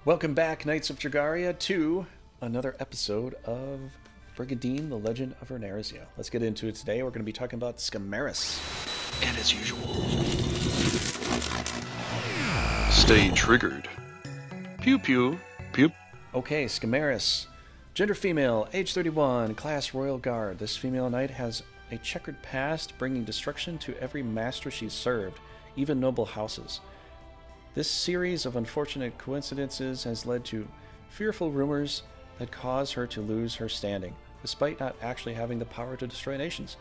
Welcome back, Knights of Dragaria, to another episode of Brigandine, the Legend of Runersia. Let's get into it today. We're going to be talking about Scymerius. And as usual, stay triggered. Pew pew, pew. Okay, Scymerius. Gender female, age 31, class Royal Guard. This female knight has a checkered past, bringing destruction to every master she's served, even noble houses. This series of unfortunate coincidences has led to fearful rumors that cause her to lose her standing, despite not actually having the power to destroy nations.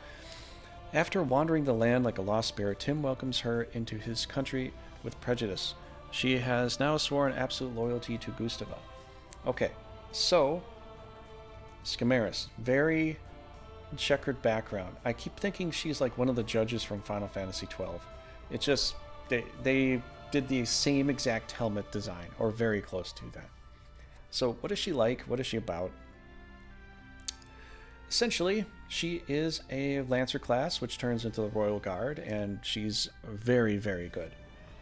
After wandering the land like a lost spirit, Tim welcomes her into his country with prejudice. She has now sworn absolute loyalty to Gustava. Okay, so Scymerius, very checkered background. I keep thinking she's like one of the judges from Final Fantasy XII. It just, they did the same exact helmet design, or very close to that. So what is she like? What is she about? Essentially, she is a Lancer class, which turns into the Royal Guard, and she's very, very good.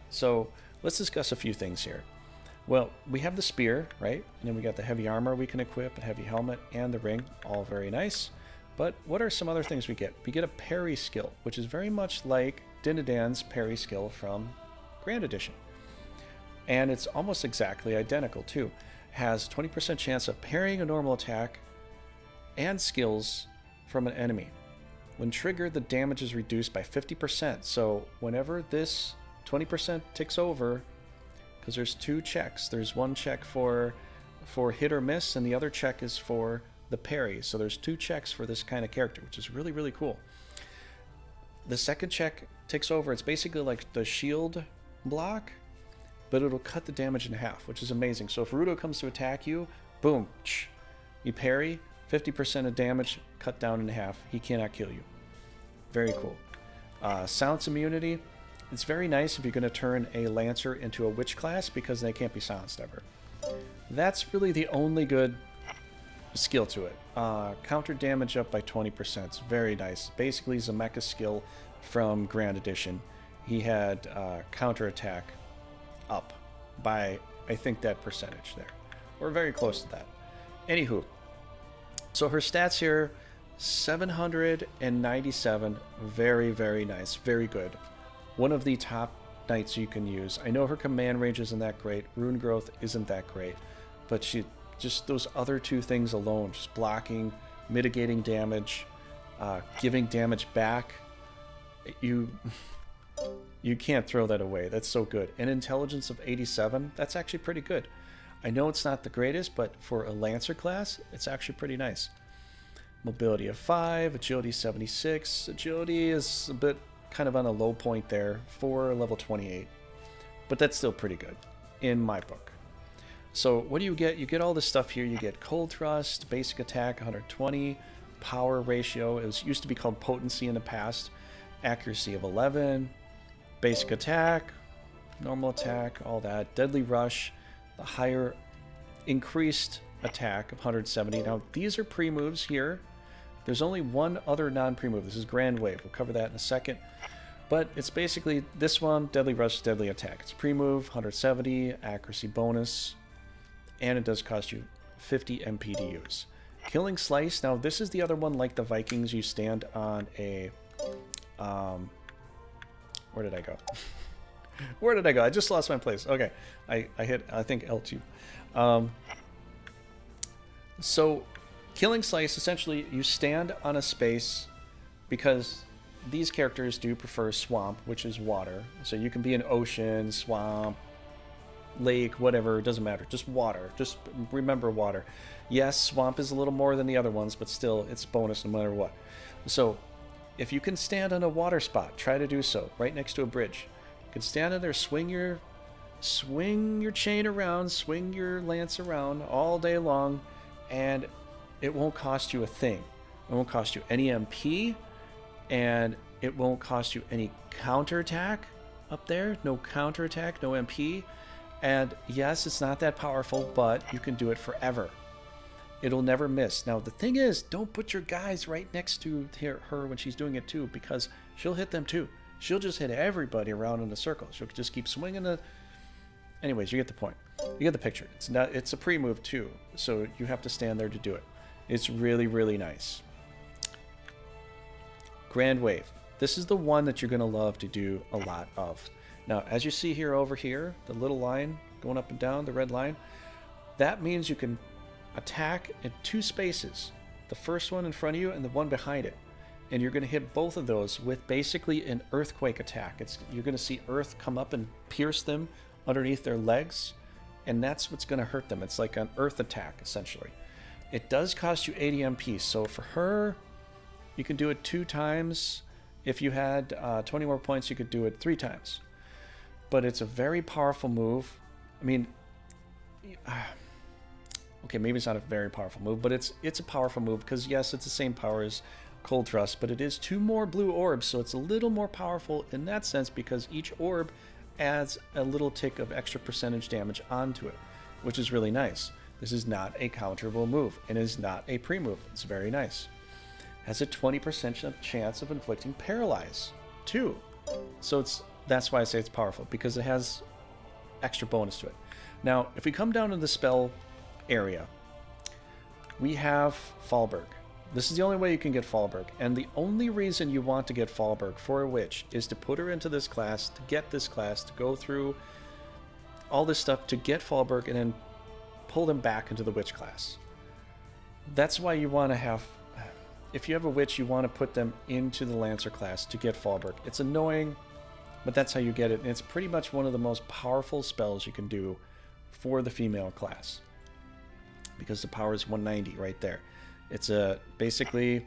So let's discuss a few things here. Well, we have the spear, right? And then we got the heavy armor we can equip, a heavy helmet, and the ring, all very nice. But what are some other things we get? We get a parry skill, which is very much like Dinadan's parry skill from Grand Edition. And it's almost exactly identical too. Has 20% chance of parrying a normal attack and skills from an enemy. When triggered, the damage is reduced by 50%. So whenever this 20% ticks over, because there's two checks. There's one check for hit or miss, and the other check is for the parry. So there's two checks for this kind of character, which is really, really cool. The second check ticks over. It's basically like the shield block, but it'll cut the damage in half, which is amazing. So if Rudo comes to attack you, boom, you parry, 50% of damage cut down in half. He cannot kill you. Very cool. Silence immunity. It's very nice if you're going to turn a Lancer into a Witch class, because they can't be silenced ever. That's really the only good skill to it. Counter damage up by 20%. It's very nice. Basically, Zemeckis skill from Grand Edition. He had counter attack up by, I think, that percentage there. We're very close to that. Anywho, so her stats here, 797. Very, very nice. Very good. One of the top knights you can use. I know her command range isn't that great. Rune growth isn't that great. But she just those other two things alone, just blocking, mitigating damage, giving damage back, you can't throw that away. That's so good. An intelligence of 87, that's actually pretty good. I know it's not the greatest, but for a Lancer class, it's actually pretty nice. Mobility of 5, agility 76. Agility is a bit kind of on a low point there for level 28. But that's still pretty good in my book. So what do you get? You get all this stuff here. You get cold thrust, basic attack 120, power ratio. It used to be called potency in the past. Accuracy of 11, basic attack, normal attack, all that. Deadly rush, the higher increased attack of 170. Now these are pre-moves here. There's only one other non-pre-move. This is Grand Wave. We'll cover that in a second. But it's basically this one, Deadly Rush, Deadly Attack. It's pre-move, 170, accuracy bonus, and it does cost you 50 MP to use. Killing Slice. Now this is the other one, like the Vikings. You stand on a... where did I go? Where did I go? I just lost my place. Okay. I hit, I think, L2. So, Killing Slice, essentially, you stand on a space, because these characters do prefer swamp, which is water. So you can be an ocean, swamp, lake, whatever. It doesn't matter. Just water. Just remember water. Yes, swamp is a little more than the other ones, but still, it's bonus no matter what. So, if you can stand on a water spot, try to do so, right next to a bridge. You can stand in there, swing your chain around, swing your lance around all day long, and it won't cost you a thing. It won't cost you any MP, and it won't cost you any counterattack up there. No counterattack, no MP. And yes, it's not that powerful, but you can do it forever. It'll never miss. Now, the thing is, don't put your guys right next to her when she's doing it too, because she'll hit them too. She'll just hit everybody around in a circle. She'll just keep swinging anyways, you get the point. You get the picture. It's a pre-move too, so you have to stand there to do it. It's really, really nice. Grand Wave. This is the one that you're going to love to do a lot of. Now, as you see here over here, the little line going up and down, the red line, that means you can attack in 2 spaces. The first one in front of you and the one behind it. And you're going to hit both of those with basically an earthquake attack. You're going to see earth come up and pierce them underneath their legs, and that's what's going to hurt them. It's like an earth attack, essentially. It does cost you 80 MP, so for her, you can do it 2 times. If you had 20 more points, you could do it 3 times. But it's a very powerful move. I mean, okay, maybe it's not a very powerful move, but it's a powerful move because, yes, it's the same power as Cold Thrust, but it is 2 more blue orbs, so it's a little more powerful in that sense because each orb adds a little tick of extra percentage damage onto it, which is really nice. This is not a counterable move, and is not a pre-move. It's very nice. Has a 20% chance of inflicting paralyze, too. So that's why I say it's powerful, because it has extra bonus to it. Now, if we come down to the spell area, we have Fallberg. This is the only way you can get Fallberg, and the only reason you want to get Fallberg for a witch is to put her into this class, to get this class, to go through all this stuff to get Fallberg, and then pull them back into the witch class. That's why you want to have, if you have a witch, you want to put them into the Lancer class to get Fallberg. It's annoying, but that's how you get it, and it's pretty much one of the most powerful spells you can do for the female class, because the power is 190 right there. It's basically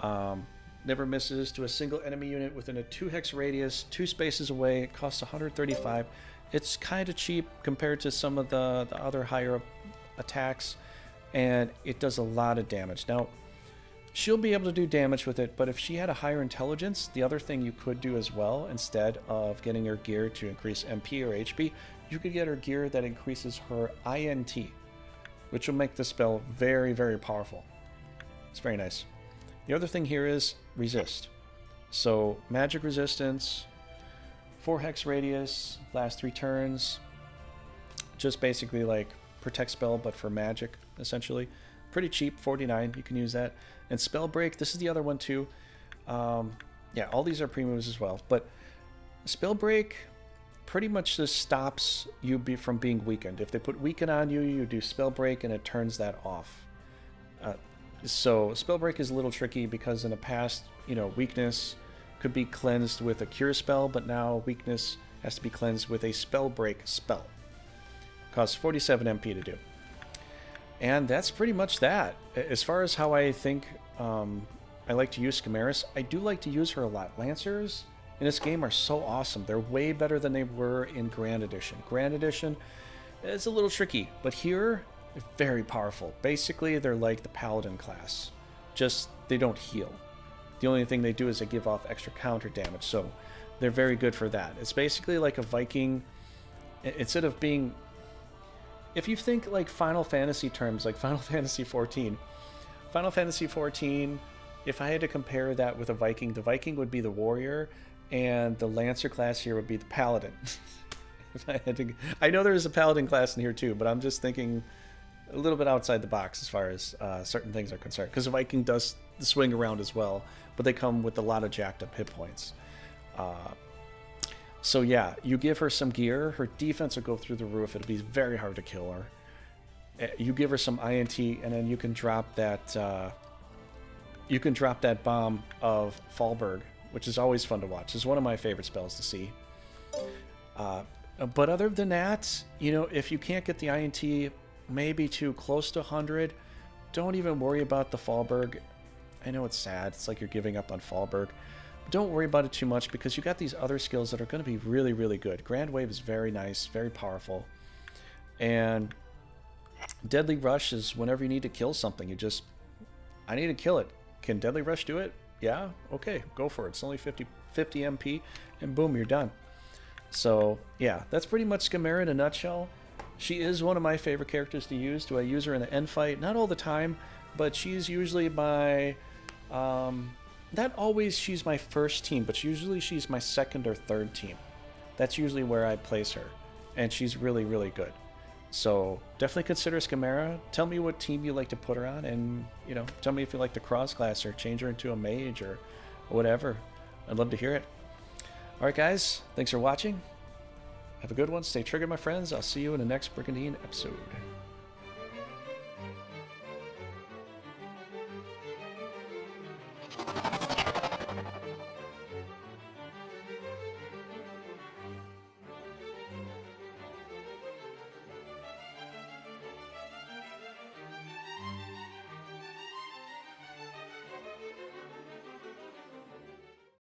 never misses to a single enemy unit within a 2 hex radius, 2 spaces away. It costs 135. It's kind of cheap compared to some of the other higher attacks, and it does a lot of damage. Now, she'll be able to do damage with it, but if she had a higher intelligence, the other thing you could do as well, instead of getting her gear to increase MP or HP, you could get her gear that increases her INT, which will make the spell very, very powerful. It's very nice. The other thing here is resist. So magic resistance, 4 hex radius, last 3 turns. Just basically like protect spell, but for magic, essentially. Pretty cheap, 49, you can use that. And spell break, this is the other one too. Yeah, all these are pre-moves as well. But spell break pretty much just stops you from being weakened. If they put weaken on you, you do spell break and it turns that off. So spell break is a little tricky because in the past, weakness could be cleansed with a cure spell, but now weakness has to be cleansed with a spell break spell. Costs 47 MP to do. And that's pretty much that. As far as how I think I like to use Scymerius, I do like to use her a lot. Lancers in this game are so awesome. They're way better than they were in Grand Edition. Grand Edition is a little tricky, but here, they're very powerful. Basically, they're like the Paladin class. Just, they don't heal. The only thing they do is they give off extra counter damage, so they're very good for that. It's basically like a Viking, instead of being... If you think like Final Fantasy terms, like Final Fantasy 14. Final Fantasy 14, if I had to compare that with a Viking, the Viking would be the warrior, and the Lancer class here would be the Paladin. If I had to, I know there's a Paladin class in here too, but I'm just thinking a little bit outside the box as far as certain things are concerned. Because the Viking does swing around as well, but they come with a lot of jacked up hit points. So yeah, you give her some gear, her defense will go through the roof. It'll be very hard to kill her. You give her some INT, and then you can drop that. You can drop that bomb of Fallberg, which is always fun to watch. It's one of my favorite spells to see. But other than that, if you can't get the INT maybe too close to 100, don't even worry about the Fallberg. I know it's sad. It's like you're giving up on Fallberg. But don't worry about it too much because you got these other skills that are going to be really, really good. Grand Wave is very nice, very powerful. And Deadly Rush is whenever you need to kill something. I need to kill it. Can Deadly Rush do it? Yeah? Okay, go for it. It's only 50 MP, and boom, you're done. So, yeah, that's pretty much Scymerius in a nutshell. She is one of my favorite characters to use. Do I use her in the end fight? Not all the time, but she's usually my... not always she's my first team, but usually she's my second or third team. That's usually where I place her. and she's really, really good. So definitely consider Scymera. Tell me what team you like to put her on, and tell me if you like to cross class her, change her into a mage or whatever. I'd love to hear it. All right, guys, thanks for watching. Have a good one. Stay triggered, my friends. I'll see you in the next Brigandine episode.